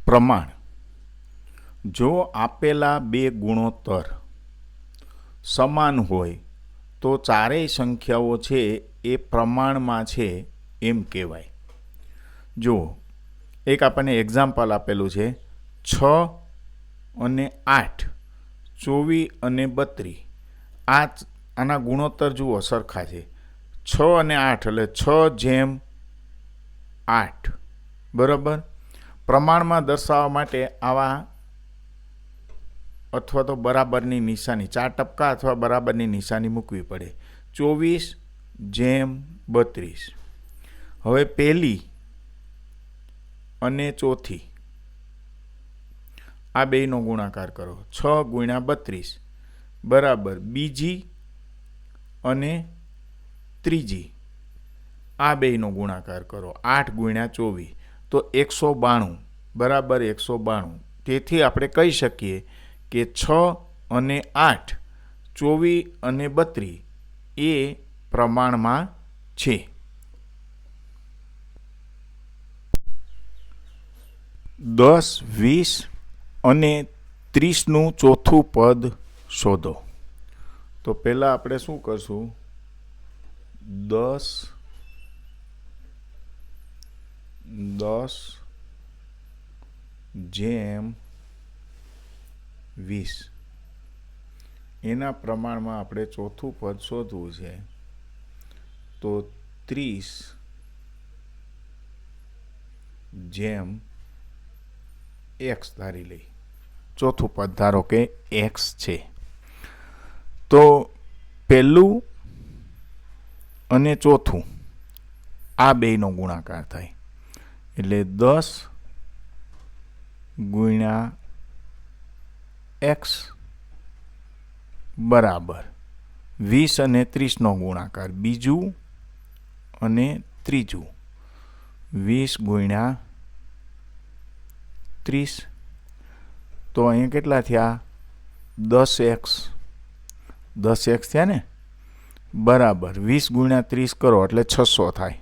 પ્રમાણ. જો આપેલા બે ગુણોત્તર સમાન હોય તો ચારેય સંખ્યાઓ છે એ પ્રમાણમાં છે એમ કહેવાય. જો એક આપણને એક્ઝામ્પલ આપેલું છે 6 અને 8, 24 અને 32. આના ગુણોત્તર જુઓ સરખા છે, 6 અને 8 એટલે 6:8. બરાબર. પ્રમાણમાં દર્શાવવા માટે આવા અથવા તો બરાબરની નિશાની, 4 ટપકા અથવા બરાબરની નિશાની મૂકવી પડે. 24:32. હવે પહેલી અને ચોથી આ બેયનો ગુણાકાર કરો, 6 × 32 બરાબર બીજી અને ત્રીજી આ બેયનો ગુણાકાર કરો, 8 × 24 તો 192 બરાબર 192. તેથી આપણે કહી શકીએ કે 6 અને 8, 24 અને 32 એ પ્રમાણમાં છે. દસ, 20 અને 30નું ચોથું પદ શોધો. તો પહેલાં આપણે શું કરશું, 10 જેમ 20 એના પ્રમાણમાં આપણે ચોથું પદ શોધવું છે. તો 30 જેમ x ધારી લઈ. ચોથું પદ ધારો કે x છે. તો પહેલું અને ચોથું આ બેયનો ગુણાકાર થાય એટલે 10 × x બરાબર 20 અને 30નો ગુણાકાર બીજું અને ત્રીજું 20 × 30. તો અહીંયા કેટલા થયા, 10x થયા ને, બરાબર 20 × 30 કરો એટલે 600 થાય.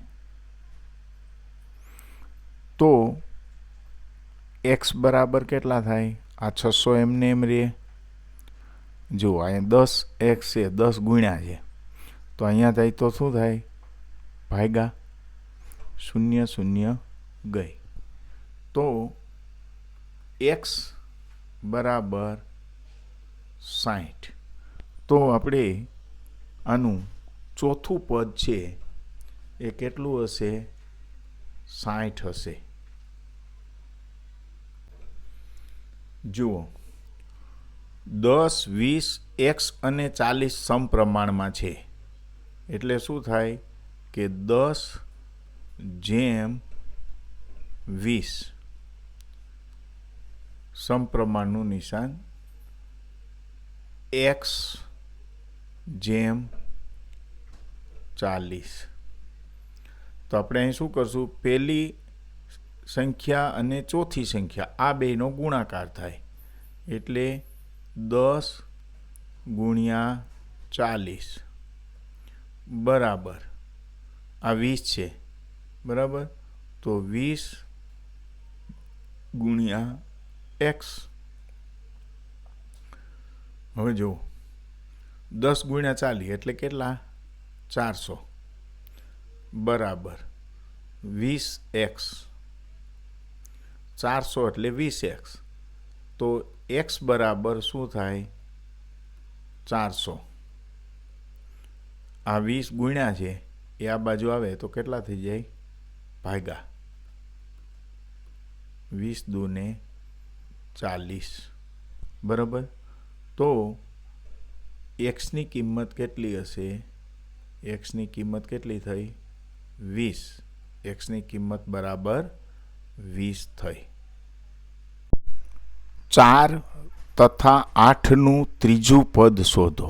તો x બરાબર કેટલા થાય, આ 600 એમને એમ રહે. જો અહીંયા 10x છે, 10 ગુણ્યા છે, તો અહીંયા થાય તો શું થાય, ભાગ્યા 0 ગઈ. તો x બરાબર 60. તો આપણે આનું ચોથું પદ છે એ કેટલું હશે, 60 હશે. જુઓ 10, 20, x અને 40 સમપ્રમાણમાં છે એટલે શું થાય કે 10 જેમ 20 સમપ્રમાણનું નિશાન, x જેમ 40. તો આપણે અહીં શું કરશું, પહેલી સંખ્યા અને ચોથી સંખ્યા આ બેયનો ગુણાકાર થાય એટલે 10 × 40 બરાબર આ 20 છે, બરાબર. તો 20 × x. હવે જુઓ 10 × 40 એટલે કેટલા, 400 બરાબર 20x. 400 એટલે 20x. તો x બરાબર શું થાય, 400. આ 20 ગુણ્યા છે એ આ બાજુ આવે તો કેટલા થઈ જાય, ભાગ્યા 20 × 2 = 40 બરાબર. તો એક્સની કિંમત કેટલી હશે, એક્સની કિંમત કેટલી થઈ, 20. એક્સની કિંમત બરાબર 20 થઈ. 4 તથા 8નું ત્રીજું પદ શોધો.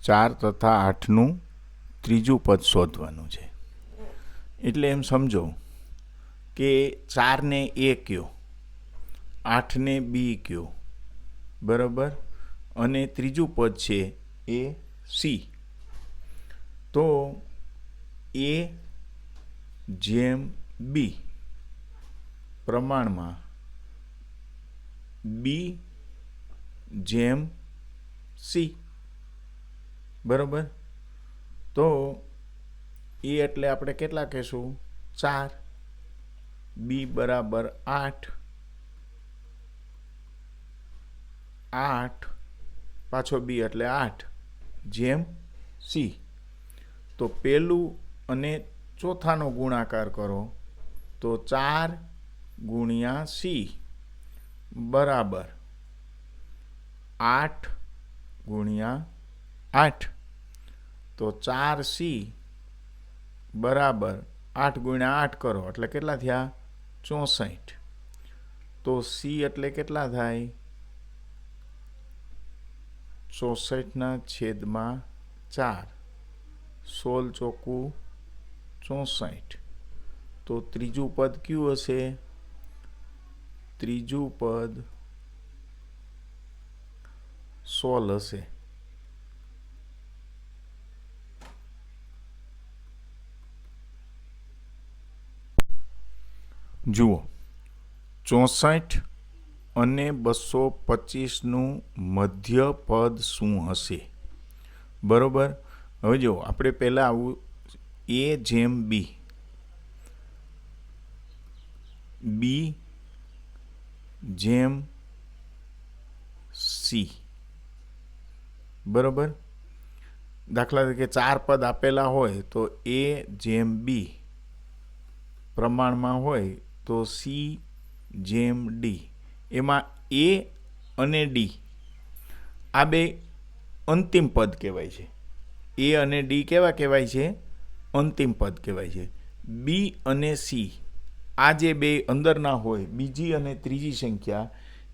4 તથા 8નું ત્રીજું પદ શોધવાનું છે. એટલે એમ સમજો કે 4ને a કયો, 8ને b કયો, બરાબર, અને ત્રીજું પદ છે એ c. તો a જેમ b પ્રમાણમાં બી જેમ સી. બરાબર. તો એ એટલે આપણે કેટલા કહેશું? 4. બી બરાબર 8. 8 પાછો બી એટલે 8 જેમ સી. તો પેલું અને ચોથાનો ગુણાકાર કરો તો 4 ગુણ્યા સી બરાબર 8 ગુણ્યા 8. તો 4C બરાબર 8 ગુણ્યા 8 કરો એટલે કેટલા થયા? 64. તો સી એટલે કેટલા થાય? 64/4. 16 ચોકું 64. તો ત્રીજું પદ કયું હશે? ત્રીજું પદ 16 હશે. જુઓ, 64 અને 225નું મધ્ય પદ શું હશે? બરોબર. હવે જો આપણે પહેલાં આવું એ જેમ બી, બી જેમ સી. બરોબર. દાખલા તરીકે 4 પદ આપેલા હોય તો એ જેમ બી પ્રમાણમાં હોય તો સી જેમ ડી. એમાં એ અને ડી આ બે અંતિમ પદ કહેવાય છે. એ અને ડી કેવા કહેવાય છે? અંતિમ પદ કહેવાય છે. બી અને સી આ જે બે અંદરના હોય, બીજી અને ત્રીજી સંખ્યા,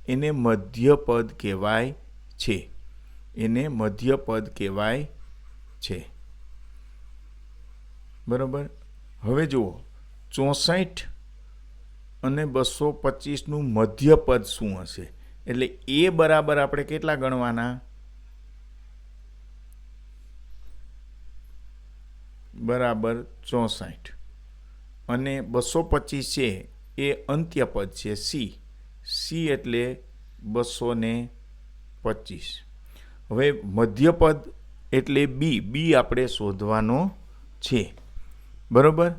એને મધ્ય પદ કહેવાય છે. એને મધ્ય પદ કહેવાય છે. બરાબર. હવે જુઓ, 64 અને 225નું મધ્ય પદ શું હશે? એટલે એ બરાબર આપણે કેટલા ગણવાના? બરાબર 64. અને 225 છે એ અંત્ય પદ છે સી. સી એટલે 225. હવે મધ્યપદ એટલે બી. બી આપણે શોધવાનો છે. બરાબર.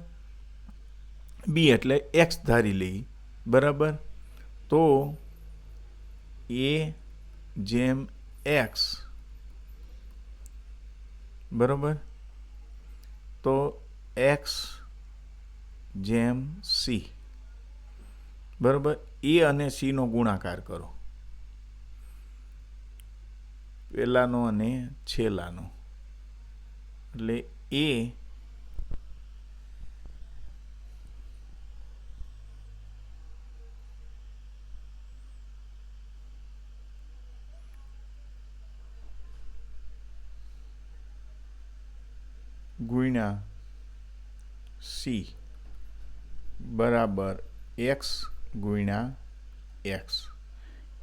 બી એટલે એક્સ ધારી લઈ. બરાબર. તો એ જેમ એક્સ. બરાબર. તો એક્સ જેમ સી. બરાબર. એ અને સીનો ગુણાકાર કરો, પહેલાનો અને છેલ્લાનો. એટલે એ ગુણ્યા સી બરાબર એક્સ ગુણ્યા એક્સ.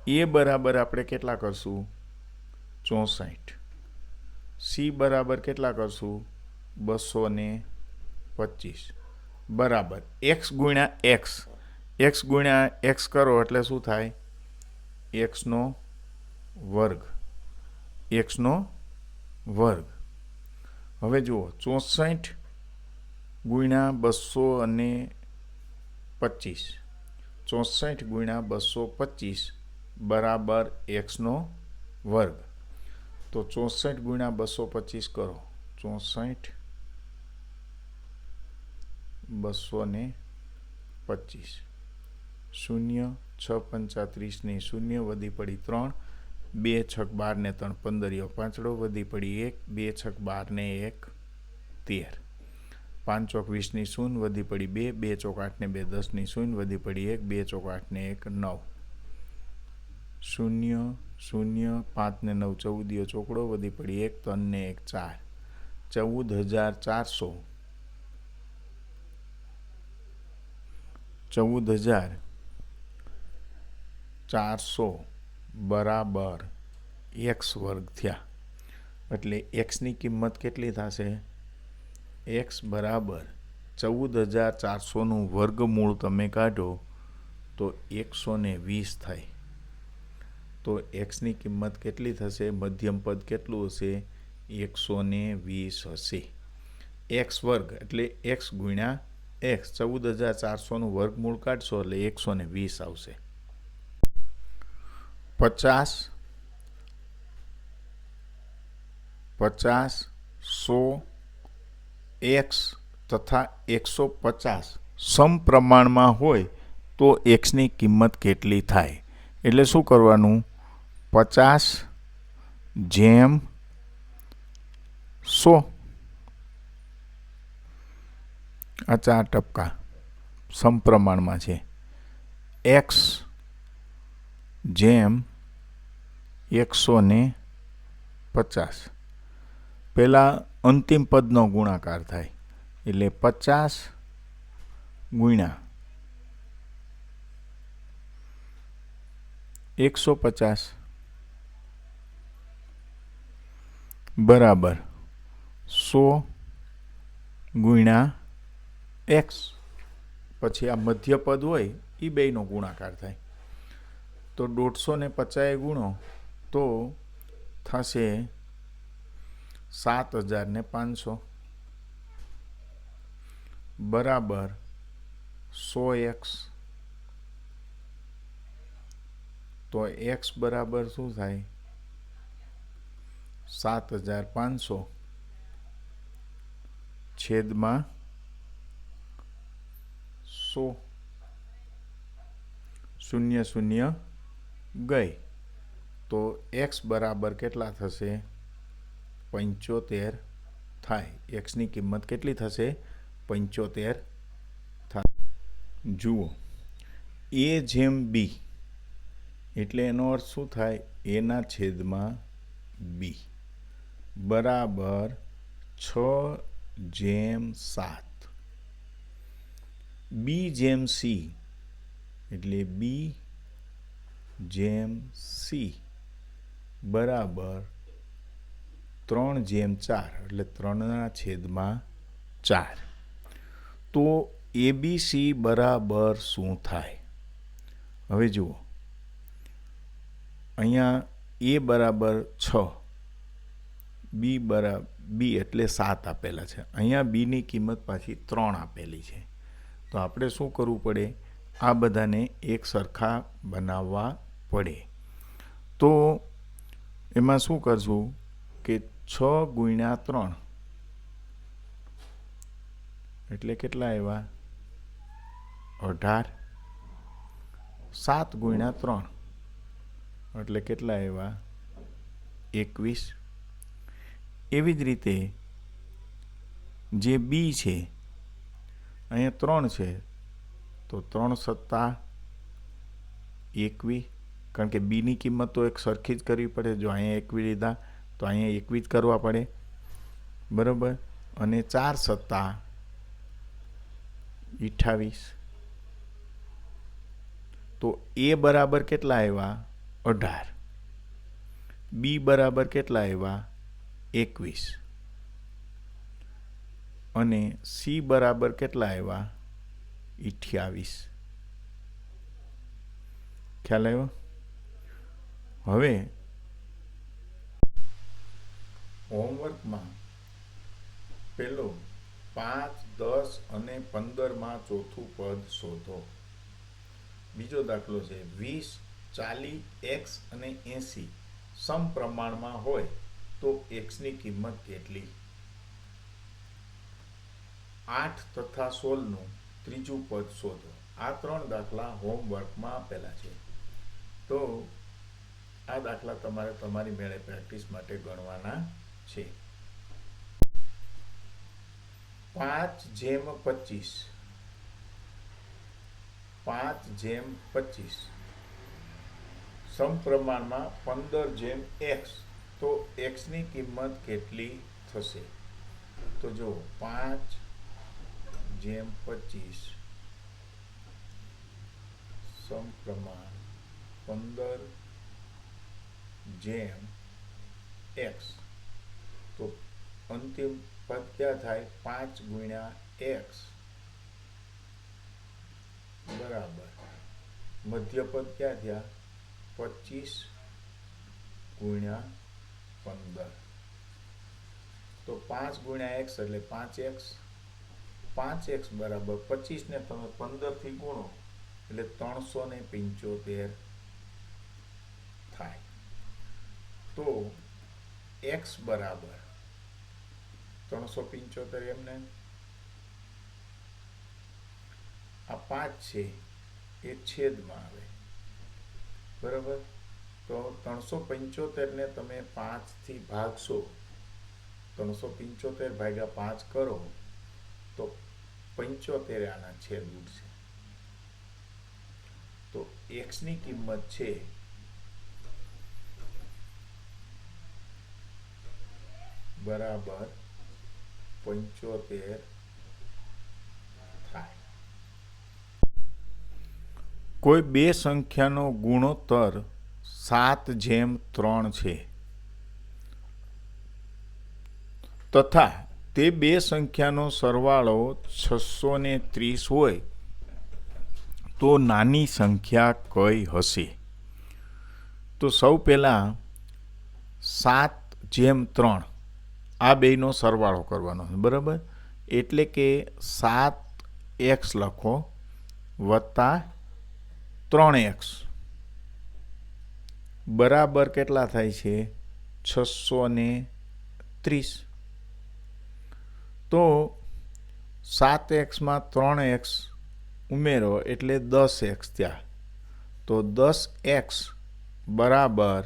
એ બરાબર આપણે કેટલા કરશું? 64. સી બરાબર કેટલા કરશું? 225. બરાબર એક્સ ગુણ્યા એક્સ. એક્સ ગુણ્યા એક્સ કરો એટલે શું થાય? એક્સનો વર્ગ. એક્સનો વર્ગ. હવે જુઓ, 64 ગુણ્યા 225. 64 ગુણ્યા 225 બરાબર એક્સનો વર્ગ. તો 64 ગુણ્યા 225 કરો. 64 225. 0 6 35 ને 0 વધી પડી 3. 2 6 12 ને 3 15 પાંચડો વધી પડી 1. 2 6 12 ને 1 13. 5 ચોક 20 ની 0 વધી પડી 2. 2 ચોક 8 ને 2 10 ની 0 વધી પડી 1. 2 ચોક 8 ને 1 9. 0 0 5 ને 9 14 ચોકડો વધી પડી 1. 3 ને 1 4. 14,400. 14,400 બરાબર એક્સ વર્ગ થયા. એટલે એક્સની કિંમત કેટલી થશે? એક્સ બરાબર 14,400નું વર્ગમૂળ તમે કાઢો તો 120 થાય. તો એક્સની કિંમત કેટલી થશે? મધ્યમ પદ કેટલું હશે? 120 હશે. એક્સ વર્ગ એટલે એક્સ ગુણ્યા એક્સ, 14,400નું વર્ગમૂળ કાઢશો એટલે 120 આવશે. 50, 100, એક્સ તથા 150 સમપ્રમાણમાં હોય તો એક્સની કિંમત કેટલી થાય? એટલે શું કરવાનું? 50 જેમ 100, આ 4 ટપકા સમપ્રમાણમાં છે. એક્સ જેમ 150, પહેલાં અંતિમ પદનો ગુણાકાર થાય એટલે 50 ગુણ્યા 150 બરાબર 100 ગુણ્યા એક્સ. પછી આ મધ્ય પદ હોય એ બેયનો ગુણાકાર થાય. તો 150 ગુણો તો થશે 7,500 બરાબર 100x. તો x બરાબર શું થાય? 7,500 છેદમાં 100. 0 0 ગઈ. તો x બરાબર કેટલા થશે? 75 થાય. એક્સની કિંમત કેટલી થશે? 75 થાય. જુઓ, એ જેમ બી એટલે એનો અર્થ શું થાય? એના છેદમાં બી બરાબર 6/7. બી જેમ સી એટલે બી જેમ સી બરાબર 3/4 એટલે 3/4. તો એબીસી બરાબર શું થાય? હવે જુઓ, અહીંયા એ બરાબર 6, બી એટલે 7 આપેલા છે. અહીંયા બીની કિંમત પાછી 3 આપેલી છે. તો આપણે શું કરવું પડે? આ બધાને એક સરખા બનાવવા પડે. તો એમાં શું કરશું કે 6 ગુણ્યા 3 એટલે કેટલા આવ્યા? 18. 7 ગુણ્યા 3 એટલે કેટલા આવ્યા? 21. એવી જ રીતે જે બી છે અહીંયા 3 છે તો 3 × 21, કારણ કે બીની કિંમત તો એક સરખી જ કરવી પડે. જો અહીંયા 21 લીધા તો અહીંયા 21 જ કરવા પડે, બરાબર. અને 4 × 28. તો એ બરાબર કેટલા આવ્યા? 18. બી બરાબર કેટલા આવ્યા? 21. અને સી બરાબર કેટલા આવ્યા? 28. ખ્યાલ આવ્યો? હવે હોમવર્કમાં પેલો 5, 10 અને 15માં ચોથું પદ શોધો. બીજો દાખલો છે 20, 40, એક્સ અને 80 સમપ્રમાણમાં હોય તો એક્સની કિંમત કેટલી? 8 તથા 16નું ત્રીજું પદ શોધો. આ 3 દાખલા હોમવર્કમાં આપેલા છે. તો આ દાખલા તમારે તમારી મેળે પ્રેક્ટિસ માટે ગણવાના છે. 5/25, 5/25 સમપ્રમાણમાં 15/x. તો એક્સની કિંમત કેટલી થશે? તો જો 5/25 સમપ્રમાણ 15/x. તો અંતિમ પદ ક્યાં થાય? 5 ગુણ્યા x બરાબર મધ્યપદ ક્યાં થયા? 25 ગુણ્યા 15. તો 5 ગુણ્યા x એટલે 5x. 5x બરાબર 25 ને તમે 15 થી ગુણો એટલે 375 થાય. તો x બરાબર 375 એમને આ 5 છે એ છેદમાં આવે, બરાબર. તો 375 ને તમે 5 થી ભાગશો, 375 ભાગ્યા 5 કરો તો 75 આના છેદ ઉડશે. તો x ની કિંમત છે બરાબર 75 થાય. કોઈ બે સંખ્યાનો ગુણોત્તર 7:3 છે તથા તે બે સંખ્યાનો સરવાળો 630 હોય તો નાની સંખ્યા કઈ હશે? તો સૌ પહેલાં 7:3 આ બેનો સરવાળો કરવાનો છે, બરાબર. એટલે કે 7x લખો વત્તા 3x બરાબર કેટલા થાય છે? 630. તો 7x માં 3x ઉમેરો એટલે 10x થયા. તો 10x બરાબર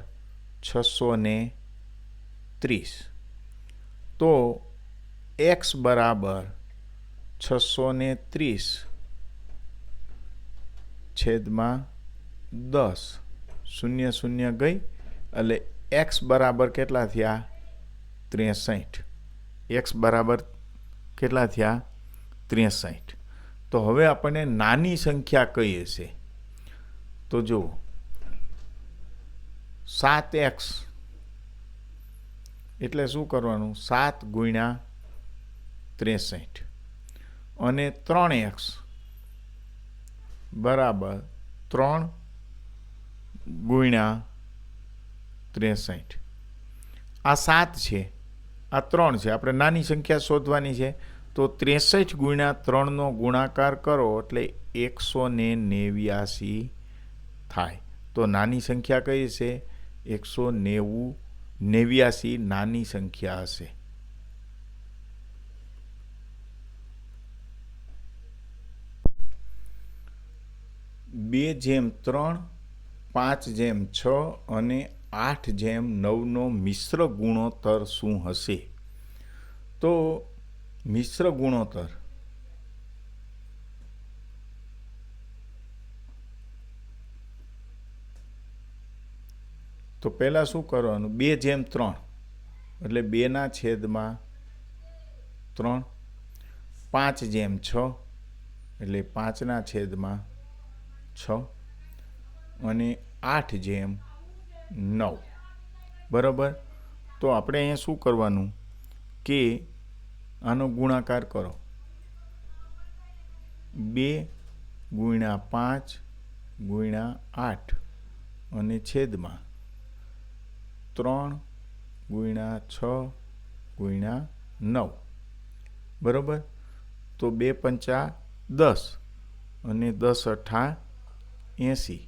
630. તો x બરાબર 630 છેદમાં 10. 0 0 ગઈ એટલે x બરાબર કેટલા થયા? 63. x બરાબર કેટલા થયા? 63. તો હવે આપણને નાની સંખ્યા કઈ હશે? તો જુઓ 7x એટલે શું કરવાનું? 7 ગુણ્યા 63 અને 3x બરાબર 3 ગુણ્યા 63. આ 7 છે, આ 3 છે. આપણે નાની સંખ્યા શોધવાની છે. તો 63 ગુણ્યા 3નો ગુણાકાર કરો એટલે 189 થાય. તો નાની સંખ્યા કઈ છે? 189 નાની સંખ્યા હશે. બે જેમ 3, 5:6 અને 8:9નો મિશ્ર ગુણોત્તર શું હશે? તો મિશ્ર ગુણોત્તર તો પહેલાં શું કરવાનું? 2:3 એટલે 2ના છેદમાં 3. 5:6 એટલે 5ના છેદમાં 6 અને 8:9 બરાબર. તો આપણે અહીંયા શું કરવાનું કે આનો ગુણાકાર કરો. 2 ગુણ્યા 5 ગુણ્યા 8 અને છેદમાં 3 ગુણ્યા 6 ગુણ્યા 9 બરાબર. તો 2 પંચા 10 અને 10 અઠ્ઠા 80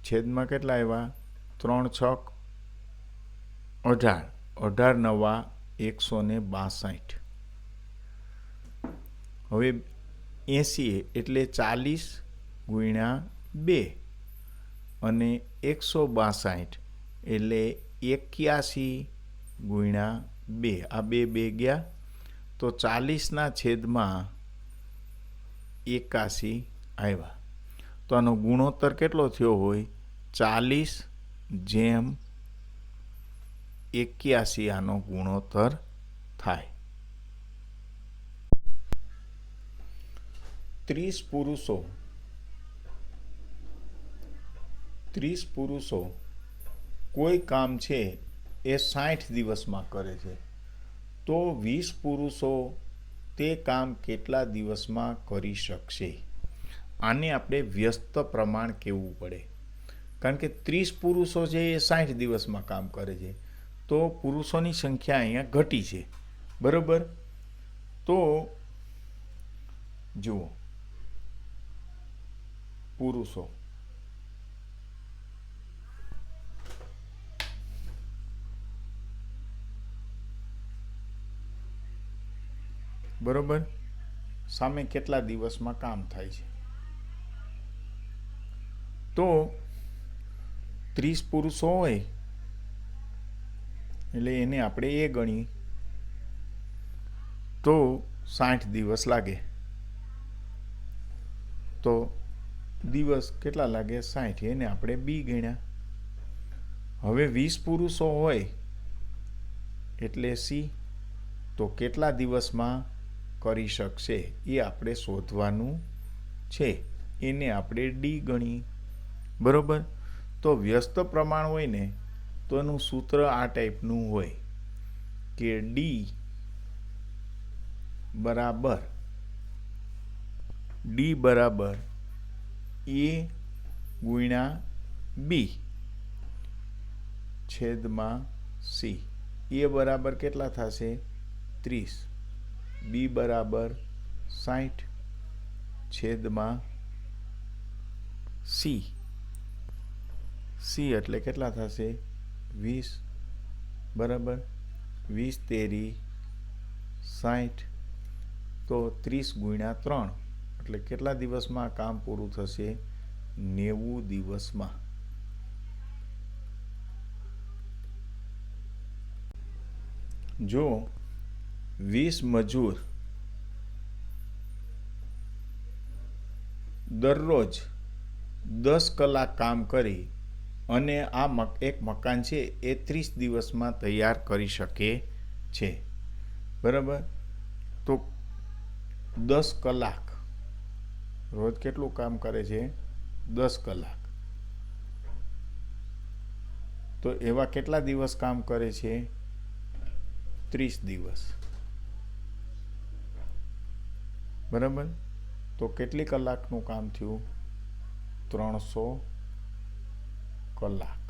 છેદમાં કેટલા આવ્યા? 3 6 18 18 નવા 162. હવે 80 એટલે 40 ગુણ્યા 2 અને 162 એટલે 81 ગુણ્યા 2. આ 2 ગયા તો 40ના છેદમાં 81 આવ્યા. તો આનો ગુણોત્તર કેટલો થયો હોય? 40:81 આનો ગુણોત્તર થાય. 30 પુરુષો કોઈ કામ છે એ 60 દિવસમાં કરે છે, તો 20 પુરુષો તે કામ કેટલા દિવસમાં કરી શકશે? આને આપણે વ્યસ્ત પ્રમાણ કહેવું પડે, કારણ કે 30 પુરુષો છે એ 60 દિવસમાં કામ કરે છે, તો પુરુષોની સંખ્યા અહીંયા ઘટી છે, બરાબર. તો જુઓ, પુરુષો બરાબર, સામે કેટલા દિવસમાં કામ થાય છે. તો 30 પુરુષો હોય એટલે એને આપણે એ ગણીએ તો 60 દિવસ લાગે. તો દિવસ કેટલા લાગે? 60. એને આપણે બી ગણ્યા. હવે 20 પુરુષો હોય એટલે સી. તો કેટલા દિવસમાં કરી શકશે એ આપણે શોધવાનું છે, એને આપણે ડી ગણીએ, બરાબર. તો વ્યસ્ત પ્રમાણ હોય ને તો એનું સૂત્ર આ ટાઈપનું હોય કે ડી બરાબર એ ગુણ્યા બી છેદમાં સી. એ બરાબર કેટલા થશે? 30. બી બરાબર 60 છેદમાં સી. સી એટલે કેટલા થશે? 20, બરાબર. 20 તેરી 60. તો 30 ગુણ્યા 3 એટલે કેટલા દિવસમાં કામ પૂરું થશે? 90 દિવસમાં. જો 20 મજૂર દરરોજ 10 કલાક કામ કરી અને આ એક મકાન છે એ 30 દિવસમાં તૈયાર કરી શકે છે, બરાબર. તો 10 કલાક રોજ કેટલું કામ કરે છે? 10 કલાક. તો એવા કેટલા દિવસ કામ કરે છે? 30 દિવસ, બરાબર. તો કેટલી કલાકનું કામ થયું? 300 કલાક.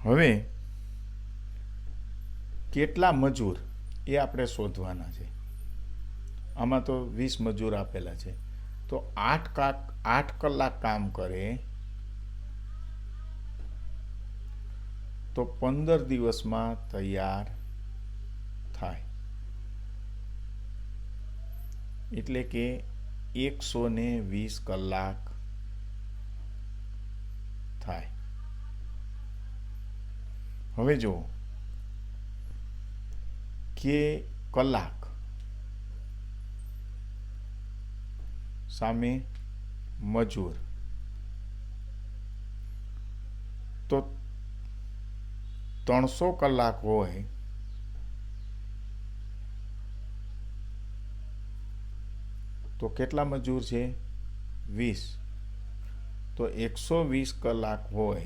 હવે કેટલા મજૂર એ આપણે શોધવાના છે. આમાં તો 20 મજૂર આપેલા છે, તો 8 કલાક કામ કરે તો 15 દિવસમાં તૈયાર થાય, એટલે કે 120 કલાક થાય. હવે જો કે કલાક સામે મજૂર, તો 300 કલાક હોય તો કેટલા મજૂર છે? 20. તો 120 કલાક હોય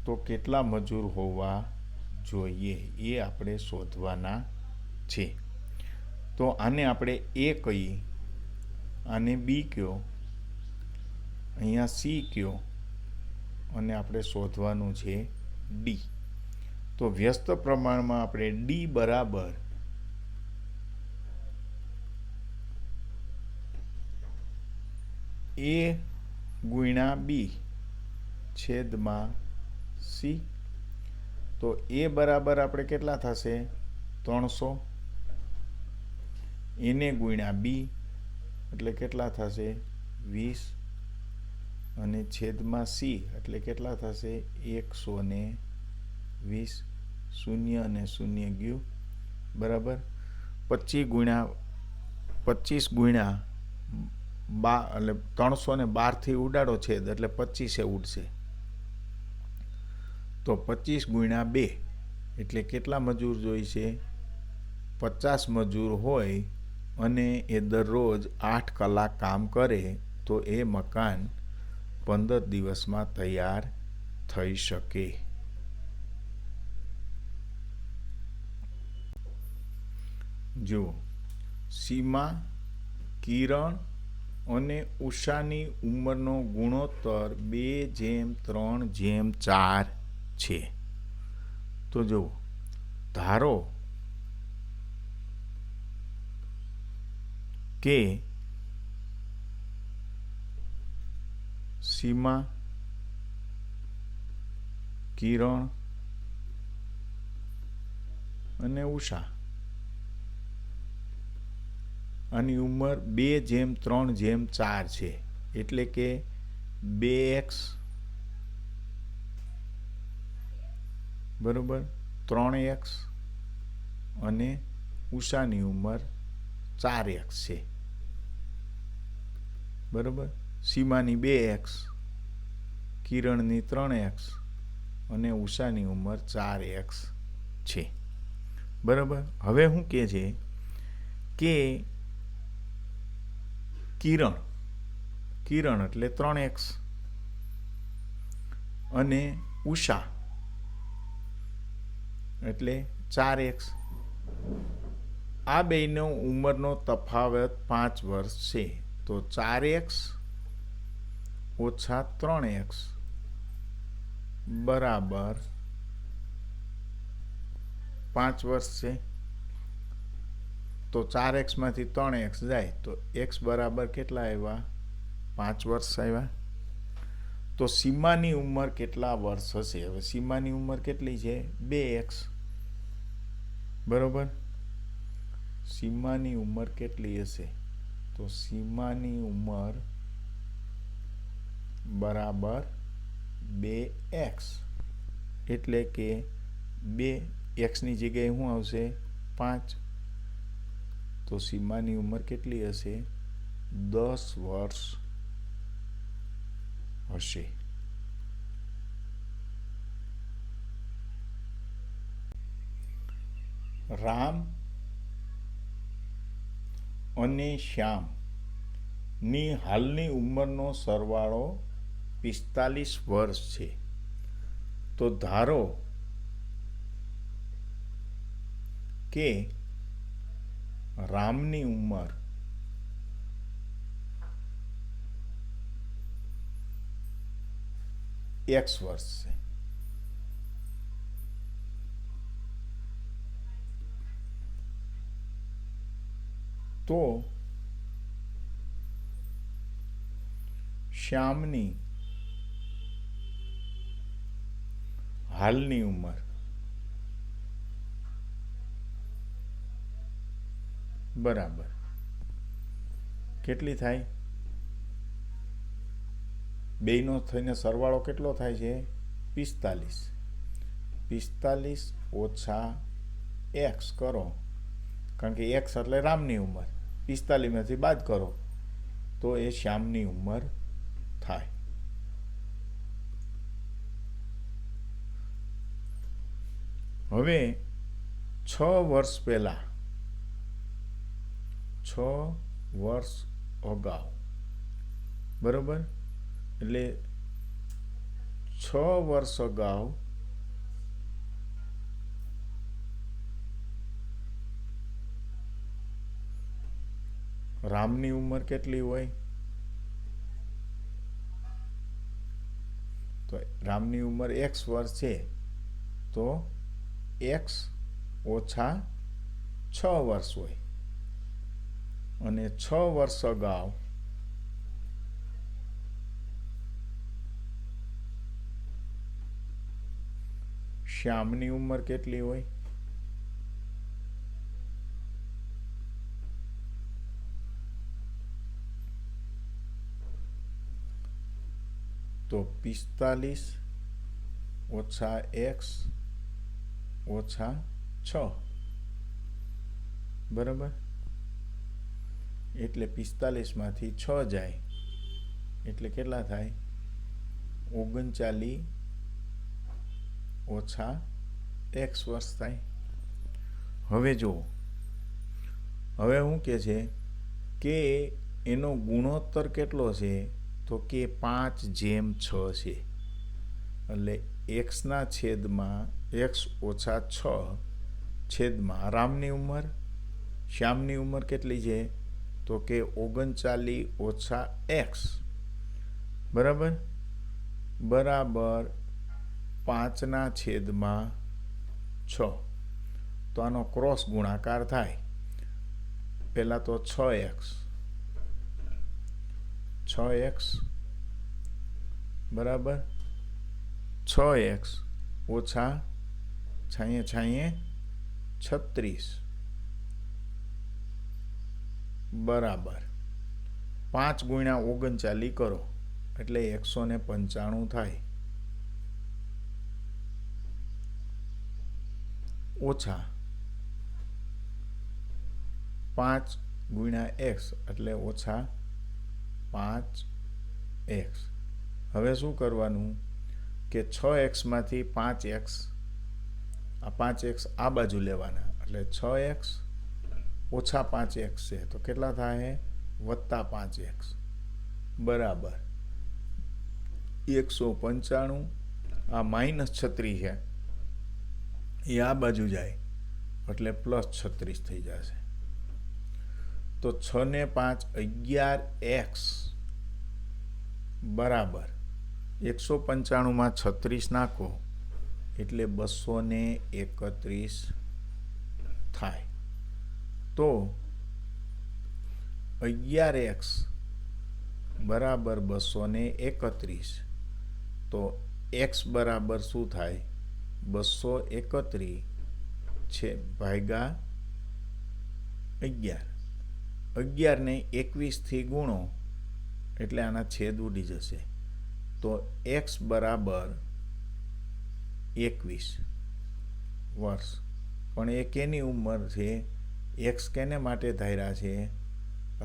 તો કેટલા મજૂર હોવા જોઈએ એ આપણે શોધવાના છે. તો આને આપણે એ કહીએ, આને બી કયો, અહીંયા સી કયો, અને આપણે શોધવાનું છે ડી. તો વ્યસ્ત પ્રમાણમાં આપણે ડી બરાબર એ ગુણ્યા બી છેદમાં સી. તો એ બરાબર આપણે કેટલા થશે? 300. એને ગુણ્યા બી એટલે કેટલા થશે? 20. અને છેદમાં સી એટલે કેટલા થશે? 120. શૂન્ય અને શૂન્ય ગયું, બરાબર. 25 ગુણ્યા 12 એટલે 312થી ઉડાડો છેદ એટલે 25 ઉડશે. તો 25 ગુણ્યા 2 એટલે કેટલા મજૂર જોઈશે? 50 મજૂર હોય અને એ દરરોજ 8 કલાક કામ કરે તો એ મકાન 15 દિવસમાં તૈયાર થઈ શકે. જુઓ, સીમા, કિરણ અને ઉષાની ઉંમરનો ગુણોત્તર 2:3:4 છે. તો જુઓ, ધારો કે સીમા, કિરણ અને ઉષા આની ઉંમર 2:3:4 છે. એટલે કે 2x બરોબર 3x અને ઉષાની ઉંમર 4x છે. બરોબર. સીમાની 2x, કિરણની 3x અને ઉષાની ઉંમર 4x છે. બરાબર. હવે શું કહે છે કે કિરણ એટલે 3x અને ઉષા એટલે 4x. આ બેયનો ઉંમરનો તફાવત 5 વર્ષ છે. તો 4x ઓછા 3x બરાબર 5 વર્ષ છે. તો 4x માંથી 3x જાય તો x બરાબર કેટલા આવ્યા? 5 વર્ષ આવ્યા. તો સીમાની ઉંમર કેટલા વર્ષ હશે? હવે સીમાની ઉંમર કેટલી છે? 2x. બરોબર. સીમાની ઉંમર કેટલી હશે? તો સીમાની ઉંમર બરાબર 2x. એટલે કે 2x ની જગ્યાએ શું આવશે? 5. તો સીમાની ઉંમર કેટલી હશે? 10 વર્ષ હશે. રામ અને શ્યામ ની હાલની ઉંમરનો સરવાળો 45 વર્ષ છે. તો ધારો કે રામની ઉંમર x વર્ષ છે. તો શ્યામની હાલની ઉંમર બરાબર કેટલી થાય? બેયનો થઈને સરવાળો કેટલો થાય છે? 45. 45 ઓછા x કરો, કારણ કે x એટલે રામની ઉંમર. 45 માંથી બાદ કરો તો એ શ્યામની ઉંમર થાય. હવે 6 વર્ષ પહેલા 6 વર્ષ અગાઉ બરોબર. એટલે 6 વર્ષ અગાઉ રામની ઉંમર કેટલી હોય? તો રામની ઉંમર x વર્ષ છે. તો x ઓછા 6 વર્ષ હોય. અને 6 વર્ષ અગાઉ શ્યામની ઉંમર કેટલી હોય? તો 45 ઓછા x ઓછા 6 બરાબર. એટલે 45 માંથી 6 જાય એટલે કેટલા થાય? 39 ઓછા x વર્ષ થાય. હવે જુઓ, હવે શું કહે છે કે એનો ગુણોત્તર કેટલો છે? તો કે 5:6 છે. એટલે x ના છેદમાં x ઓછા 6 છેદમાં રામની ઉંમર શ્યામની ઉંમર કેટલી છે? તો કે 39 ઓછા x બરાબર બરાબર 5/6. તો આનો ક્રોસ ગુણાકાર થાય. પહેલાં તો 6x બરાબર 6x ઓછા 36 બરાબર 5 ગુણ્યા 39 કરો એટલે 195 થાય ઓછા 5 ગુણ્યા x એટલે ઓછા 5x. હવે શું કરવાનું કે 6x માંથી 5x આ 5x આ બાજુ લેવાના એટલે 6x ઓછા 5x છે તો કેટલા થાય? વત્તા 5x બરાબર 195. આ -36 છે એ આ બાજુ જાય એટલે +36 થઈ જશે. તો 6 ને 5 11x બરાબર 195 માં 36 નાખો એટલે 231 થાય. તો 11x બરાબર 231. તો x બરાબર શું થાય? 231 છે ભાગ્યા 11. 11 ને 21 થી ગુણો એટલે આના છેદ ઉડી જશે. તો x બરાબર 21 વર્ષ. પણ એ કેની ઉંમર છે? x કેને માટે ધાર્યા છે?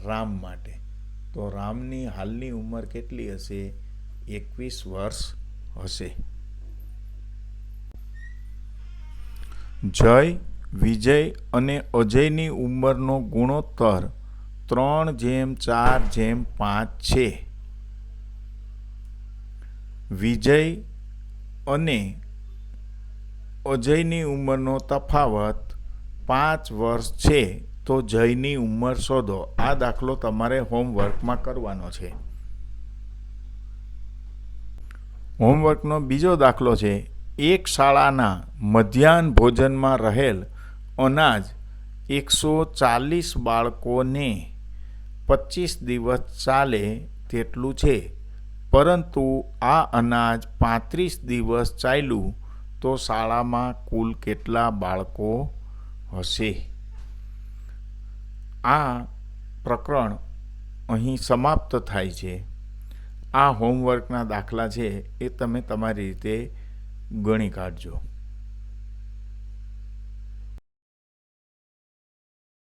રામ માટે. તો રામની હાલની ઉંમર કેટલી હશે? 21 વર્ષ હશે. જય, વિજય અને અજયની ઉંમરનો ગુણોત્તર 3:4:5 છે. વિજય અને અજયની ઉંમરનો તફાવત 5 વર્ષ છે. તો જયની ઉંમર શોધો. આ દાખલો તમારે હોમવર્કમાં કરવાનો છે. હોમવર્કનો બીજો દાખલો છે. એક શાળાના મધ્યાહન ભોજનમાં રહેલ અનાજ 140 બાળકોને 25 દિવસ ચાલે તેટલું છે. પરંતુ આ અનાજ 35 દિવસ ચાલ્યું તો શાળામાં કુલ કેટલા બાળકો હશે? આ પ્રકરણ અહીં સમાપ્ત થાય છે. આ હોમવર્કના દાખલા છે એ તમે તમારી રીતે ગણી કાઢજો.